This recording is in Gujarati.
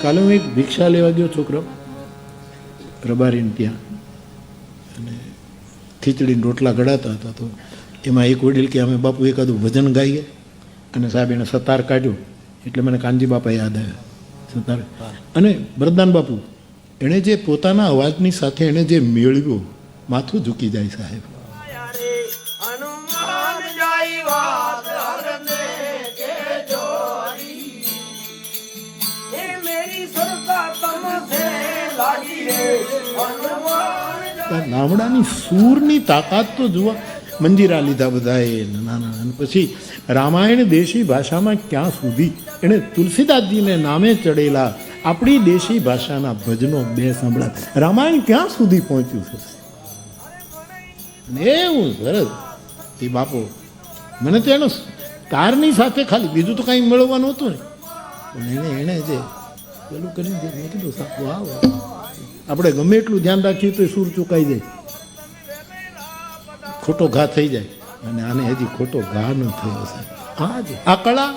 કાલે હું એક ભિક્ષા લેવા ગયો છોકરો રબારીને ત્યાં, અને ખીચડીને રોટલા ઘડાતા હતા. તો એમાં એક વડીલ કે અમે બાપુ એકાદું ભજન ગાઈએ, અને સાહેબ એને સતાર કાઢ્યું એટલે મને કાનજી બાપા યાદ આવ્યા. સતાર અને વરદાન બાપુ એણે જે પોતાના અવાજની સાથે એણે જે મેળવ્યો, માથું ઝૂકી જાય સાહેબ. ગામડાની સૂરની તાકાત તો જુઓ. મંજીરા લીધા બધાએ નાના, અને પછી રામાયણ દેશી ભાષામાં ક્યાં સુધી એણે તુલસીદાસજીને નામે ચડેલા આપણી દેશી ભાષાના ભજનો બે સાંભળા. રામાયણ ક્યાં સુધી પહોંચ્યું છે એવું સરસ એ બાપો. મને તો એનો તારની સાથે ખાલી બીજું તો કાંઈ મેળવવાનું હતું ને, પણ એણે જે પેલું કરીને મેં કીધું સાપો આવો. આપણે ગમે એટલું ધ્યાન રાખીએ તો સૂર ચૂકાઈ જાય, ખોટો ઘા થઈ જાય, અને આને હજી ખોટો ઘા ન થયો છે. હા જ આ કળા.